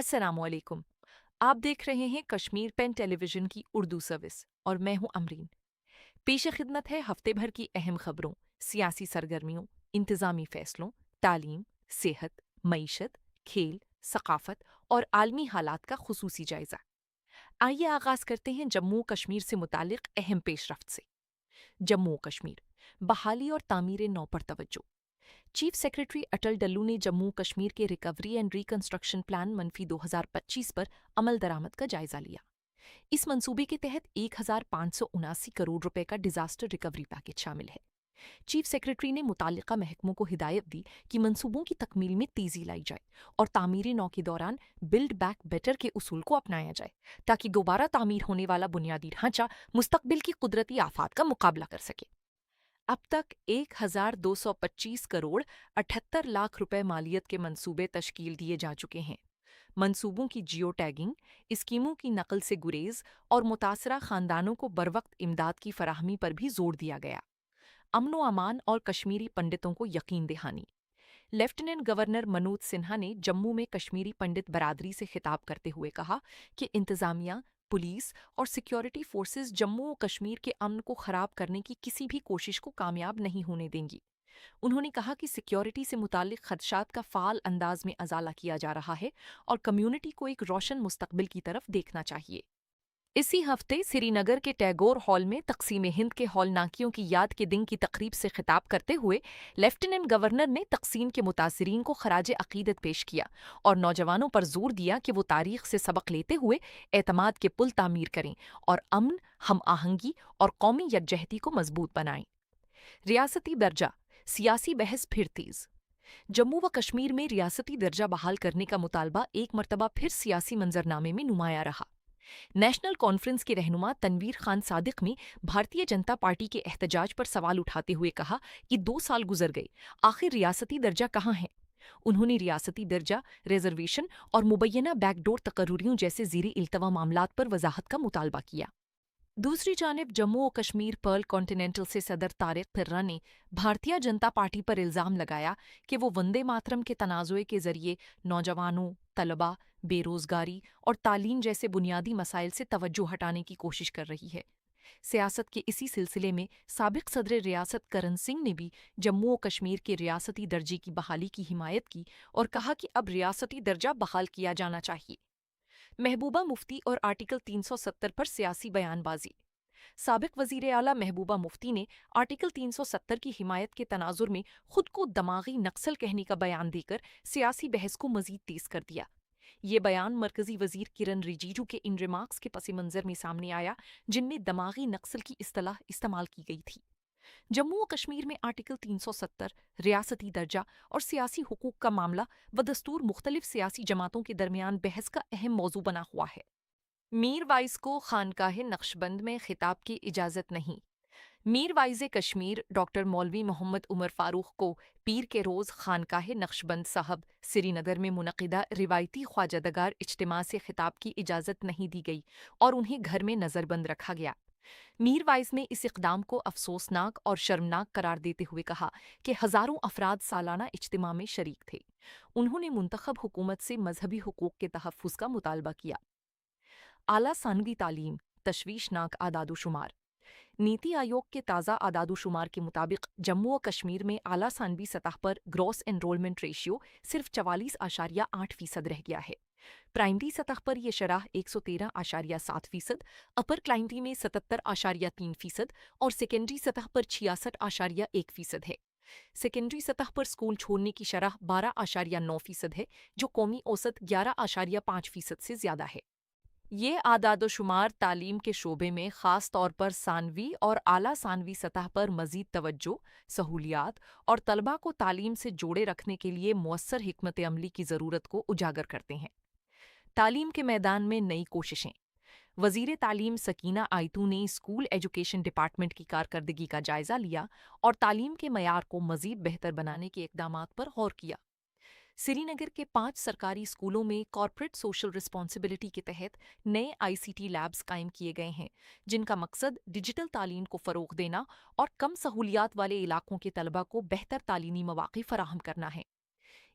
अस्सलाम वालेकुम। आप देख रहे हैं कश्मीर पेन टेलीविजन की उर्दू सर्विस और मैं हूं अमरीन। पेश खिदमत है हफ्ते भर की अहम खबरों, सियासी सरगर्मियों, इंतजामी फैसलों, तालीम, सेहत, मईशत, खेल, सकाफत और आलमी हालात का खुसूसी जायजा। आइए आगाज करते हैं जम्मू कश्मीर से मुतालिक अहम पेशरफ्त से। जम्मू कश्मीर बहाली और तामीर नौ पर तवज्जो। चीफ सेक्रेटरी अटल डल्लू ने जम्मू कश्मीर के रिकवरी एंड रिकंस्ट्रक्शन प्लान मनफी 2025 पर अमल दरामद का जायजा लिया। इस मंसूबे के तहत 1,579 करोड़ रुपए का डिजास्टर रिकवरी पैकेज शामिल है। चीफ सेक्रेटरी ने मुतालिका महकमों को हिदायत दी कि मंसूबों की तकमील में तेजी लाई जाए और तामीरी नौ के दौरान बिल्ड बैक बेटर के उसूल को अपनाया जाए ताकि दोबारा तामीर होने वाला बुनियादी ढांचा मुस्तकबिल की कुदरती आफात का मुकाबला कर सके। अब तक 1,225 करोड़ 78 लाख रुपए मालियत के मंसूबे तश्कील दिए जा चुके हैं। मंसूबों की जियो टैगिंग, स्कीमों की नकल से गुरेज और मुतासरा खानदानों को बरवक्त इमदाद की फराहमी पर भी जोर दिया गया। अमन व अमान और कश्मीरी पंडितों को यकीन दहानी। लेफ्टिनेंट गवर्नर मनोज सिन्हा ने जम्मू में कश्मीरी पंडित बरादरी से खिताब करते हुए कहा कि इंतजामिया, पुलिस और सिक्योरिटी फोर्सेस जम्मू और कश्मीर के अमन को खराब करने की किसी भी कोशिश को कामयाब नहीं होने देंगी। उन्होंने कहा कि सिक्योरिटी से मुतालिक खदशात का फाल अंदाज में अजाला किया जा रहा है और कम्युनिटी को एक रोशन मुस्तकबिल की तरफ देखना चाहिए। इसी हफ्ते श्रीनगर के टैगोर हॉल में तकसीम हिंद के हौलनाकियों की याद के दिन की तकरीब से खिताब करते हुए लेफ्टिनेंट गवर्नर ने तकसीम के मुतासरीन को खराज अकीदत पेश किया और नौजवानों पर जोर दिया कि वो तारीख से सबक लेते हुए एतमाद के पुल तामीर करें और अमन, हम आहंगी और कौमी यकजहती को मजबूत बनाएं। रियासती दर्जा, सियासी बहस फिर तेज। जम्मू व कश्मीर में रियासती दर्जा बहाल करने का मुतालबा एक मरतबा फिर सियासी मंजरनामे में नुमाया रहा। नेशनल कॉन्फ्रेंस के रहनुमा तनवीर खान सादिक ने भारतीय जनता पार्टी के एहतजाज पर सवाल उठाते हुए कहा कि 2 साल गुजर गए, आखिर रियासती दर्जा कहाँ है। उन्होंने रियासती दर्जा, रिजर्वेशन और मुबैना बैकडोर तकर्रुरियों जैसे ज़ेरे इल्तवा मामलात पर वजाहत का मुतालबा किया। दूसरी जानिब जम्मू और कश्मीर पर्ल कॉन्टिनेंटल से सदर तारिक फिर्रा ने भारतीय जनता पार्टी पर इल्जाम लगाया कि वो वंदे मातरम के तनाज़ुए के जरिए नौजवानों, तलबा, बेरोजगारी और तालीम जैसे बुनियादी मसाइल से तवज्जो हटाने की कोशिश कर रही है। सियासत के इसी सिलसिले में साबिक सदर रियासत करण सिंह ने भी जम्मू और कश्मीर के रियासती दर्जे की बहाली की हिमायत की और कहा कि अब रियासती दर्जा बहाल किया जाना चाहिए। महबूबा मुफ्ती और आर्टिकल 370 पर सियासी बयानबाजी। साबिक वजीर आला महबूबा मुफ्ती ने आर्टिकल 370 की हिमायत के तनाजुर में खुद को दमागी नक्सल कहने का बयान देकर सियासी बहस को मजीद तेज कर दिया। ये बयान मरकजी वजीर किरण रिजिजू के इन रिमार्क्स के पस मंजर में सामने आया जिनमें दमागी नक्सल की इस्तेलाह इस्तेमाल की गई थी। जम्मू और कश्मीर में आर्टिकल 370, रियासती दर्जा और सियासी हुकूक का मामला व दस्तूर मुख्तलिफ सियासी जमातों के दरमियान बहस का अहम मौजू बना हुआ है। मीर वाइस को खानकाह नक्शबंद में खिताब की इजाज़त नहीं। मीर वाइज़ कश्मीर डॉक्टर मौलवी मोहम्मद उमर फारूक को पीर के रोज़ खानकाह नक्शबंद साहब श्रीनगर में मुनक़िदा रिवायती ख्वाजादगार इज्तिमा से खिताब की इजाज़त नहीं दी गई और उन्हें घर में नज़रबंद रखा गया। मीर वाइस ने इस इक़दाम को अफसोसनाक और शर्मनाक करार देते हुए कहा कि हज़ारों अफराद सालाना इज्तिमा में शरीक थे। उन्होंने मुंतखब हुकूमत से मजहबी हुकूक के तहफ़्फ़ुज़ का मुतालबा किया। आला सानवी तालीम, तशवीशनाक आदादोशुमार। नीति आयोग के ताज़ा आदादोशुमार के मुताबिक जम्मू और कश्मीर में आला सानवी सतह पर ग्रॉस एनरोलमेंट रेशियो सिर्फ 44.8% रह गया है। प्राइमरी सतह पर यह शरह 113.7%, अपर क्लाइंटी में 77.3% और सेकेंडरी सतह पर 66.1% है। सेकेंडरी सतह पर स्कूल छोड़ने की शरह 12.9% है, जो कौमी औसत 11.5% से ज़्यादा है। ये आदादोशुमार तालीम के शोबे में ख़ास तौर पर सानवी और आला सानवी सतह पर मज़ीद तवज्जो, सहूलियात और तलबा को तालीम से जोड़े रखने के लिए मुअस्सर हिकमत अमली की ज़रूरत को उजागर करते हैं। तालीम के मैदान में नई कोशिशें। वज़ीर तालीम सकीना आयतू ने स्कूल एजुकेशन डिपार्टमेंट की कारकर्दगी का जायज़ा लिया और तालीम के मयार को मज़ीद बेहतर बनाने के इक़दामात पर गौर किया। श्रीनगर के 5 सरकारी स्कूलों में कॉर्पोरेट सोशल रिस्पॉन्सिबिलिटी के तहत नए ICT लैब्स कायम किए गए हैं, जिनका मकसद डिजिटल तालीम को फ़रोग़ देना और कम सहूलियात वाले इलाकों के तलबा को बेहतर तालीमी मौक़े फ़राहम करना है।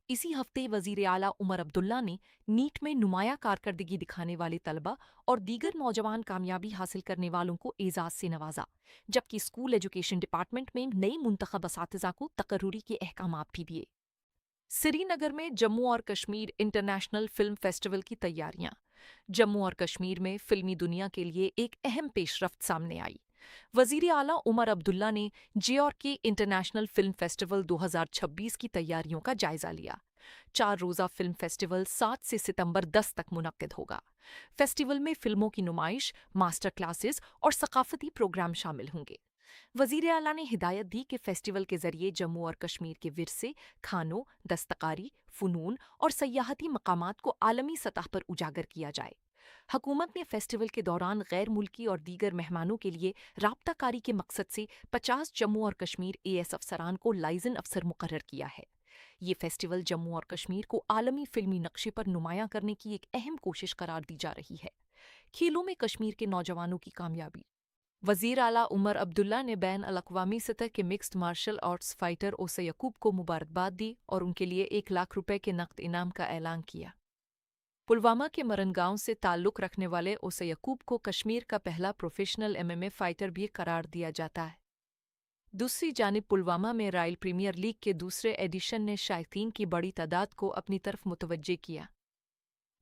इसी हफ्ते वजीर आला उमर अब्दुल्ला ने नीट में नुमाया कारकर्दगी दिखाने वाले तलबा और दीगर नौजवान कामयाबी हासिल करने वालों को एजाज से नवाजा, जबकि स्कूल एजुकेशन डिपार्टमेंट में नई मुंतखब असातिज़ा को तकर्रुरी के अहकामात भी दिए। श्रीनगर में जम्मू और कश्मीर इंटरनेशनल फिल्म फेस्टिवल की तैयारियां। जम्मू और कश्मीर में फिल्मी दुनिया के लिए एक अहम पेशरफ्त सामने आई। वजीर आला उमर अब्दुल्ला ने JRK इंटरनेशनल फिल्म फेस्टिवल 2026 की तैयारियों का जायजा लिया। 4 रोज़ा फिल्म फेस्टिवल 7 से सितंबर 10 तक मुनक्किद होगा। फेस्टिवल में फिल्मों की नुमाइश, मास्टर क्लासेस और सकाफती प्रोग्राम शामिल होंगे। वजीर आला ने हिदायत दी कि फेस्टिवल के जरिए जम्मू और कश्मीर के विरसे, खानों, दस्तकारी, फ़नून और सयाहती मकामात को आलमी सतह पर उजागर किया जाए। हुकूमत ने फेस्टिवल के दौरान गैर मुल्की और दीगर मेहमानों के लिए राब्ताकारी के मकसद से 50 जम्मू और कश्मीर AS अफसरान को लाइजन अफसर मुकर्रर किया है। ये फेस्टिवल जम्मू और कश्मीर को आलमी फिल्मी नक्शे पर नुमायां करने की एक अहम कोशिश करार दी जा रही है। खेलों में कश्मीर के नौजवानों की कामयाबी। वज़ीर आला उमर अब्दुल्ला ने बैन अल-अक़वामी सतह के मिक्स्ड मार्शल आर्ट्स फाइटर ओसे यकूब को मुबारकबाद दी और उनके लिए 1 लाख रुपए के नकद इनाम का ऐलान किया। पुलवामा के मरन गांव से ताल्लुक़ रखने वाले ओसे यकूब को कश्मीर का पहला प्रोफेशनल MMA फाइटर भी करार दिया जाता है। दूसरी जानिब पुलवामा में रॉयल प्रीमियर लीग के दूसरे एडिशन ने शायकीन की बड़ी तादाद को अपनी तरफ मुतवज्जे किया।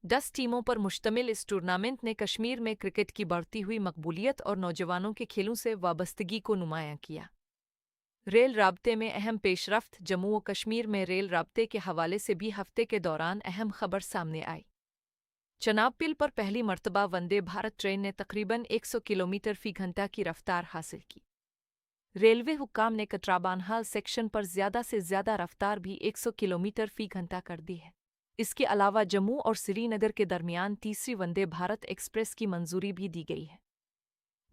10 टीमों पर मुश्तमिल इस टूर्नामेंट ने कश्मीर में क्रिकेट की बढ़ती हुई मकबूलियत और नौजवानों के खेलों से वाबस्तगी को नुमायां किया। रेल राब्ते में अहम पेशरफ्त। जम्मू व कश्मीर में रेल राब्ते के हवाले से भी हफ्ते के दौरान अहम खबर सामने आई। चनाबपिल पर पहली मर्तबा वंदे भारत ट्रेन ने तकरीबन 100 किलोमीटर फी घंटा की रफ्तार हासिल की। रेलवे हुक्काम ने कटराबानहाल सेक्शन पर ज़्यादा से ज़्यादा रफ्तार भी 100 किलोमीटर फी घंटा कर दी है। इसके अलावा जम्मू और श्रीनगर के दरमियान तीसरी वंदे भारत एक्सप्रेस की मंजूरी भी दी गई है।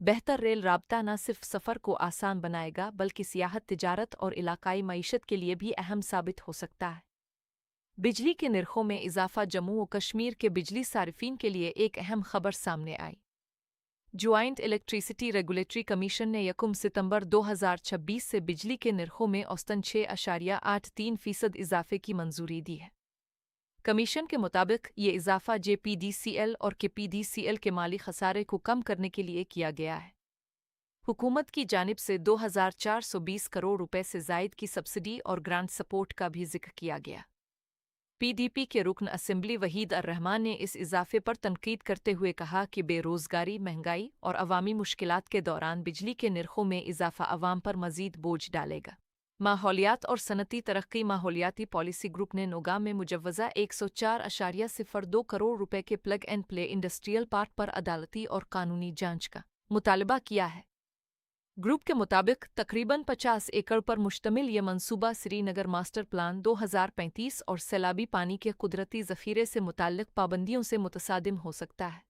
बेहतर रेल राब्ता न सिर्फ सफ़र को आसान बनाएगा बल्कि सियाहत, तिजारत और इलाकाई मईशत के लिए भी अहम साबित हो सकता है। बिजली के निर्खों में इजाफा। जम्मू व कश्मीर के बिजली सारिफीन के लिए एक अहम खबर सामने आई। ज्वाइंट इलेक्ट्रिसिटी रेगुलेटरी कमीशन ने 1 सितंबर 2026 से बिजली के निर्खों में औसतन 6.83% इजाफे की मंजूरी दी है। कमीशन के मुताबिक ये इजाफा JPDCL और KPDCL के माली खसारे को कम करने के लिए किया गया है। हुकूमत की जानिब से 2420 करोड़ रुपए से ज़ायद की सब्सिडी और ग्रांट सपोर्ट का भी जिक्र किया गया। PDP के रुकन असेंबली वहीद अर-रहमान ने इस इजाफे पर तनकीद करते हुए कहा कि बेरोज़गारी, महंगाई और अवामी मुश्किलात के दौरान बिजली के निर्खों में इजाफा अवाम पर मज़ीद बोझ डालेगा। माहौलियात और सनती तरक्की। माहौलियाती पॉलिसी ग्रुप ने नौगां में मुजव्वज़ा 104.02 करोड़ रुपए के plug and play industrial park पर अदालती और कानूनी जांच का मुतालबा किया है। ग्रुप के मुताबिक तकरीबन 50 एकड़ पर मुश्तमिल ये मंसूबा श्रीनगर मास्टर प्लान 2035 और सैलाबी पानी के कुदरती ज़ख़ीरे से मुताल्लिक़ पाबंदियों से मुतसादिम हो सकता है।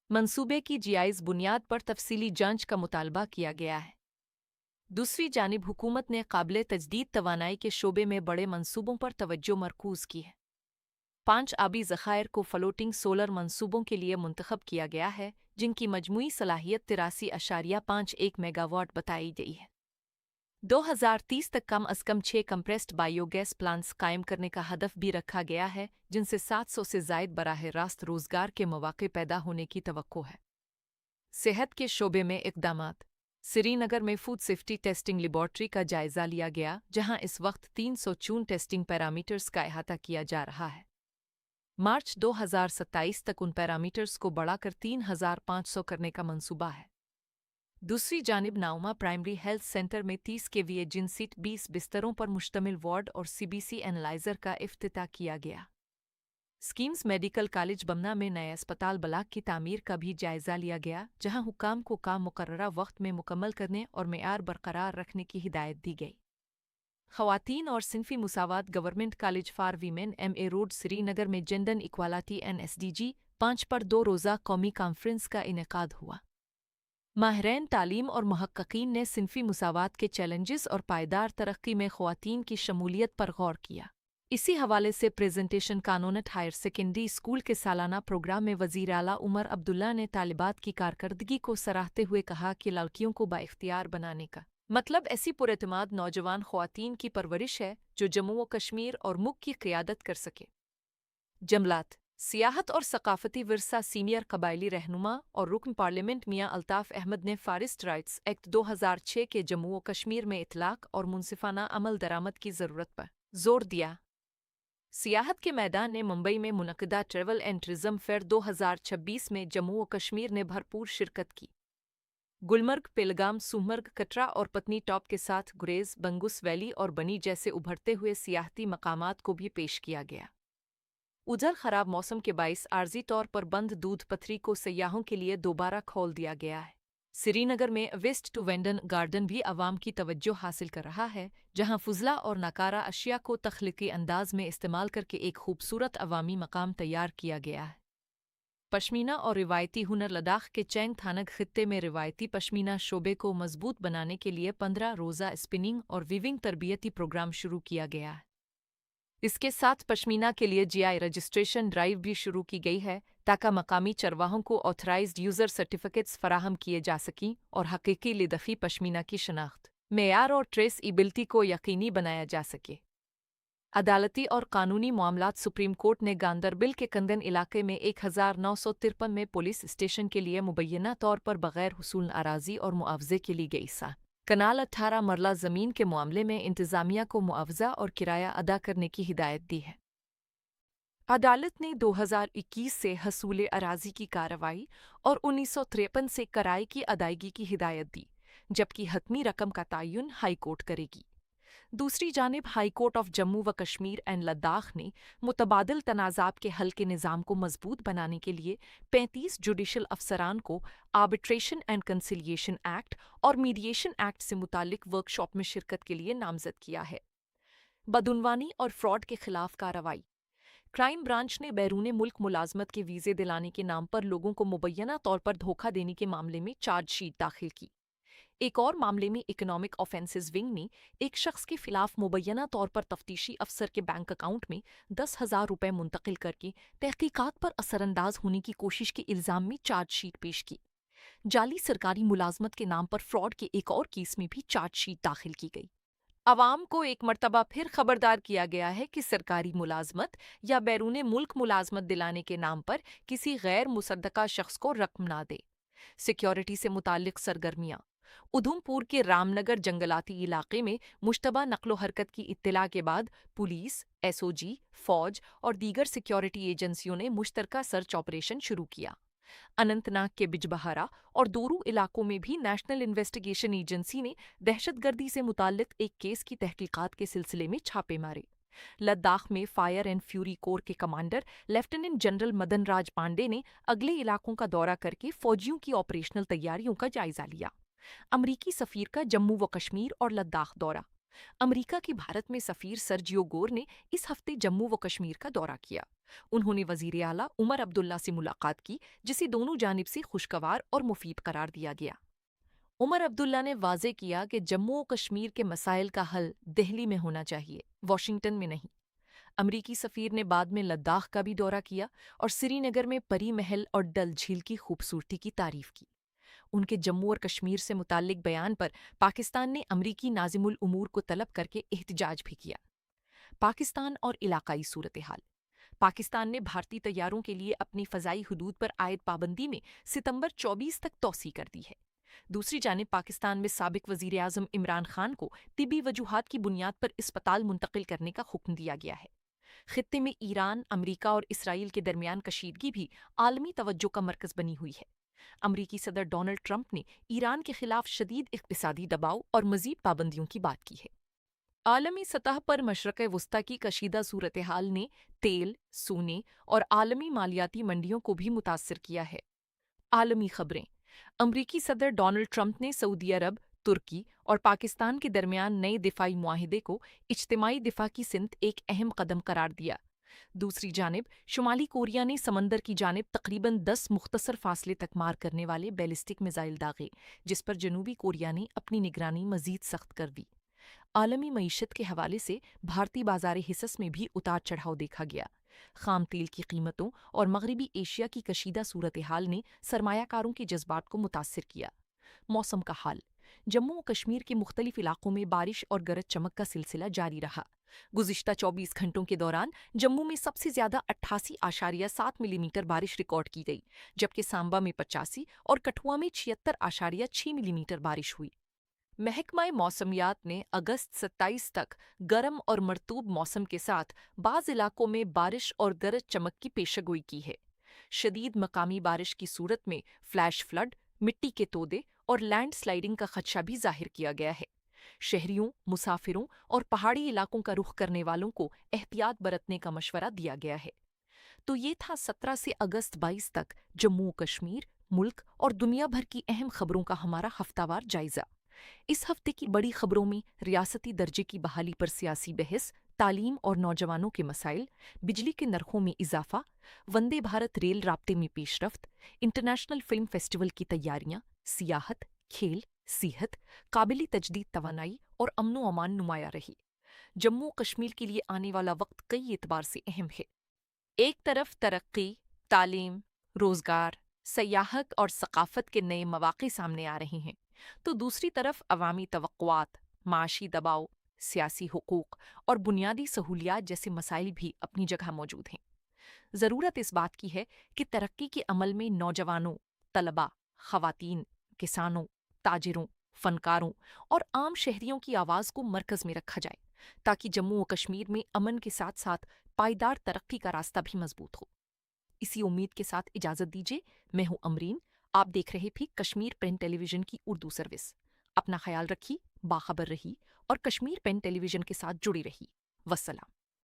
मंसूबे की जायज़ बुनियाद पर तफसीली जांच का मुतालबा किया गया है। दूसरी जानिब हुकूमत ने काबिल तजदीद तवानाई के शोबे में बड़े मंसूबों पर तवज्जो मरकूज़ की है। 5 आबी ज़ख़ायर को फ्लोटिंग सोलर मंसूबों के लिए मुंतखब किया गया है, जिनकी मजमूई सलाहियत 83.51 मेगावाट बताई गई है। 2030 तक कम अज़ कम 6 कंप्रेस्ड बायोगैस प्लांट्स कायम करने का हदफ भी रखा गया है, जिनसे 700 से ज़ायद बराह रास्त रोज़गार के मौक़े पैदा होने की तवक्को है। सेहत के शोबे में इक़दामात। श्रीनगर में फूड सेफ्टी टेस्टिंग लेबॉर्ट्री का जायज़ा लिया गया, जहां इस वक्त 304 टेस्टिंग पैरामीटर्स का अहाता किया जा रहा है। मार्च 2027 तक उन पैरामीटर्स को बढ़ाकर 3500 करने का मंसूबा है। दूसरी जानिब नाउमा प्राइमरी हेल्थ सेंटर में 30 kVA जिनसीट 20 बिस्तरों पर मुश्तमिल वार्ड और CBC एनालाइज़र का इफ्तिताह किया गया। स्कीम्स मेडिकल कॉलेज बमना में नए अस्पताल ब्लॉक की तामीर का भी जायज़ा लिया गया, जहां हुक्काम को काम मुकर्ररा वक्त में मुकम्मल करने और मेयार बरकरार रखने की हिदायत दी गई। ख़वातीन और सिनफी मुसावात। Government college for women MA road Srinagar में जेंडर इक्वालिटी NSDG 5 पर 2 रोज़ा कौमी कॉन्फ्रेंस का इनेकाद हुआ। माहिरीन तालीम और मुहक्किकीन ने सिनफी मुसावात के चैलेंजेस और पायदार तरक्की में ख़वातीन की शमूलियत पर गौर किया। इसी हवाले से प्रेजेंटेशन कानूनट हायर सेकेंडरी स्कूल के सालाना प्रोग्राम में वज़ीर आला उमर अब्दुल्ला ने तालिबात की कारकर्दगी को सराहते हुए कहा कि लड़कियों को बाइख्तियार बनाने का मतलब ऐसी पुरएतमाद नौजवान ख्वातीन की परवरिश है जो जम्मू व कश्मीर और मुल्क की क़ियादत कर सके। जमलात, सियाहत और सकाफती विरसा सीनियर कबायली रहनुमा और रुकन पार्लियामेंट मियां अल्ताफ़ अहमद ने फॉरेस्ट राइट्स एक्ट 2006 के जम्मू व कश्मीर में इतलाक़ और मुनसिफाना अमल दरामद की ज़रूरत पर जोर दिया। सियाहत के मैदान ने मुंबई में मुनक़िदा ट्रैवल एंड टूरिज़्म फेयर 2026 में जम्मू व कश्मीर ने भरपूर शिरकत की। गुलमर्ग, पेलगाम, सोनमर्ग, कटरा और पत्नी टॉप के साथ गुरेज, बंगुस वैली और बनी जैसे उभरते हुए सियाहती मकामात को भी पेश किया गया। उधर खराब मौसम के बाइस आर्जी तौर पर बंद दूध पथरी को सयाहों के लिए दोबारा खोल दिया गया है। श्रीनगर में वेस्ट टू वेंडन गार्डन भी अवाम की तवज्जो हासिल कर रहा है, जहां फुजला और नाकारा अशिया को तख्लीकी अंदाज में इस्तेमाल करके एक खूबसूरत अवामी मकाम तैयार किया गया है। पश्मीना और रिवायती हुनर लद्दाख के चैंग थानग खित्ते में रिवायती पश्मीना शोबे को मजबूत बनाने के लिए 15 रोज़ा स्पिनिंग और वीविंग तरबियती प्रोग्राम शुरू किया गया है। इसके साथ पश्मीना के लिए जीआई रजिस्ट्रेशन ड्राइव भी शुरू की गई है ताकि मकामी चरवाहों को ऑथराइज्ड यूज़र सर्टिफिकेट्स फराहम किए जा सकें और हकीकी लिदफ़ी पश्मीना की शनाख्त, मेयार और ट्रेसएबिलिटी को यकीनी बनाया जा सके। अदालती और कानूनी मामलात सुप्रीम कोर्ट ने गांदरबल के कंदन इलाके में 1953 में पुलिस स्टेशन के लिए मुबैना तौर पर बग़ैर हुसूल अराज़ी और मुआवजे के लिए गई कनाल 18 मरला ज़मीन के मामले में इंतज़ामिया को मुआवजा और किराया अदा करने की हिदायत दी है। अदालत ने 2021 से हसूल अराज़ी की कार्रवाई और 1953 से किराए की अदायगी की हिदायत दी, जबकि हतमी रकम का तयन हाई कोर्ट करेगी। दूसरी जानिब हाई कोर्ट ऑफ जम्मू व कश्मीर एंड लद्दाख ने मुतबादिल तनाज़ात के हल के निज़ाम को मजबूत बनाने के लिए 35 जुडिशल अफसरान को आर्बिट्रेशन एंड कंसिलिएशन एक्ट और मीडिएशन एक्ट से मुतालिक वर्कशॉप में शिरकत के लिए नामजद किया है। बदउनवानी और फ्रॉड के खिलाफ कार्रवाई। क्राइम ब्रांच ने बैरून मुल्क मुलाजमत के वीज़े दिलाने के नाम पर लोगों को मुबैना तौर पर धोखा देने के मामले में चार्जशीट दाखिल की। एक और मामले में इकोनॉमिक ऑफेंसेस विंग ने एक शख्स के खिलाफ मुबैना तौर पर तफ्तीशी अफसर के बैंक अकाउंट में 10,000 रुपये मुंतकिल करके तहकीकात पर असरअंदाज होने की कोशिश के इल्ज़ाम में चार्जशीट पेश की। जाली सरकारी मुलाजमत के नाम पर फ्रॉड के एक और केस में भी चार्जशीट दाखिल की गई। अवाम को एक मर्तबा फिर खबरदार किया गया है कि सरकारी मुलाजमत या बैरून मुल्क मुलाजमत दिलाने के नाम पर किसी गैर मुसद्दका शख्स को रकम ना दे। सिक्योरिटी से मुताल्लिक सरगर्मियाँ। उधमपुर के रामनगर जंगलाती इलाके में मुश्तबा नकलो हरकत की इत्तला के बाद पुलिस, एसओजी, फौज और दीगर सिक्योरिटी एजेंसियों ने मुश्तरका सर्च ऑपरेशन शुरू किया। अनंतनाग के बिजबहारा और दोरू इलाकों में भी नेशनल इन्वेस्टिगेशन एजेंसी ने दहशतगर्दी से मुताल्लिक एक केस की तहकीकात के सिलसिले में छापे मारे। लद्दाख में फायर एंड फ्यूरी कोर के कमांडर लेफ्टिनेंट जनरल मदन राज पांडे ने अगले इलाकों का दौरा करके फौजियों की ऑपरेशनल तैयारियों का जायजा लिया। अमरीकी सफ़ीर का जम्मू व कश्मीर और लद्दाख दौरा। अमरीका की भारत में सफ़ीर सर्जियो गोर ने इस हफ्ते जम्मू व कश्मीर का दौरा किया। उन्होंने वज़ीर आला उमर अब्दुल्ला से मुलाकात की, जिसे दोनों जानिब से खुशगवार और मुफीद करार दिया गया। उमर अब्दुल्ला ने वाज़े किया कि जम्मू व कश्मीर के मसाइल का हल दिल्ली में होना चाहिए, वाशिंगटन में नहीं। अमरीकी सफ़ीर ने बाद में लद्दाख का भी दौरा किया और श्रीनगर में परी महल और डल झील की खूबसूरती की तारीफ की। उनके जम्मू और कश्मीर से मुताल्लिक बयान पर पाकिस्तान ने अमरीकी नाज़िमुल उमूर को तलब करके एहतजाज भी किया। पाकिस्तान और इलाकाई सूरत हाल। पाकिस्तान ने भारतीय तैयारों के लिए अपनी फ़ज़ाई हुदूद पर आयद पाबंदी में सितंबर 24 तक तौसी कर दी है। दूसरी जानिब पाकिस्तान में साबिक वज़ीर आज़म इमरान खान को तिबी वजूहात की बुनियाद पर अस्पताल मुंतकिल करने का हुक्म दिया गया है। खित्ते में ईरान, अमरीका और इसराइल के दरमियान कशीदगी भी आलमी तवज्जो का मरकज़ बनी हुई है। अमरीकी सदर डोनाल्ड ट्रंप ने ईरान के खिलाफ शदीद इक़्तिसादी दबाव और मज़ीद पाबंदियों की बात की है। आलमी सतह पर मशरक़ वस्ता की कशीदा सूरत हाल ने तेल, सोने और आलमी मालियाती मंडियों को भी मुतासर किया है। आलमी खबरें। अमरीकी सदर डोनाल्ड ट्रंप ने सऊदी अरब, तुर्की और पाकिस्तान के दरमियान नए दिफाई मुआहिदे को इज्तिमाई दिफा की सिमत एक अहम कदम करार दिया। दूसरी जानिब शुमाली कोरिया ने समंदर की जानिब तकरीबन 10 मुख्तसर फासले तक मार करने वाले बैलिस्टिक मिसाइल दागे, जिस पर जनूबी कोरिया ने अपनी निगरानी मजीद सख्त कर दी। आलमी मईशत के हवाले से भारतीय बाजार हिस्स में भी उतार चढ़ाव देखा गया। खाम तेल की कीमतों और मगरबी एशिया की कशीदा सूरत हाल ने सरमायाकारों के जज्बात को मुतासर किया। मौसम का हाल। जम्मू और कश्मीर के मुख्तलिफ इलाकों में बारिश और गरज चमक का सिलसिला जारी रहा। गुज़िश्ता 24 घंटों के दौरान जम्मू में सबसे ज्यादा 88.7 मिलीमीटर बारिश रिकॉर्ड की गई, जबकि सांबा में 85 और कठुआ में 76.6 मिलीमीटर बारिश हुई। महकमा मौसमियात ने अगस्त 27 तक गर्म और मरतूब मौसम के साथ बाज़ इलाकों में बारिश और गरज चमक की पेशगोई की है। शदीद मकामी बारिश की सूरत में फ्लैश फ्लड, मिट्टी के तोदे और लैंड स्लाइडिंग का खदशा भी जाहिर किया गया है। शहरियों, मुसाफिरों और पहाड़ी इलाकों का रुख करने वालों को एहतियात बरतने का मशवरा दिया गया है। तो ये था 17 से अगस्त 22 तक जम्मू कश्मीर, मुल्क और दुनिया भर की अहम खबरों का हमारा हफ्तावार जायजा। इस हफ्ते की बड़ी खबरों में रियासती दर्जे की बहाली पर सियासी बहस, तालीम और नौजवानों के मसाइल, बिजली के नरखों में इजाफा, वंदे भारत रेल राब्ते में पेशरफ्त, इंटरनेशनल फिल्म फेस्टिवल की तैयारियां, सियाहत, खेल, सेहत, काबिली तजदीद तवानाई और अमनो अमान नुमाया रही। जम्मू कश्मीर के लिए आने वाला वक्त कई एतबार से अहम है। एक तरफ तरक्की, तालीम, रोजगार, सयाहत और सकाफत के नए मौक़े सामने आ रहे हैं, तो दूसरी तरफ अवामी तवक्कुआत, माशी दबाव, सियासी हुकूक और बुनियादी सहूलियात जैसे मसाइल भी अपनी जगह मौजूद हैं। ज़रूरत इस बात की है कि तरक्की के अमल में नौजवानों, तलबा, खवातीन, किसानों, ताजिरों, फनकारों और आम शहरियों की आवाज़ को मरकज़ में रखा जाए, ताकि जम्मू व कश्मीर में अमन के साथ साथ पायदार तरक्की का रास्ता भी मजबूत हो। इसी उम्मीद के साथ इजाज़त दीजिए। मैं हूँ अमरीन। आप देख रहे थे कश्मीर पेन टेलीविजन की उर्दू सर्विस। अपना ख्याल रखिए, बाखबर रही और कश्मीर पेन टेलीविजन के साथ जुड़ी रही। वस्सलाम।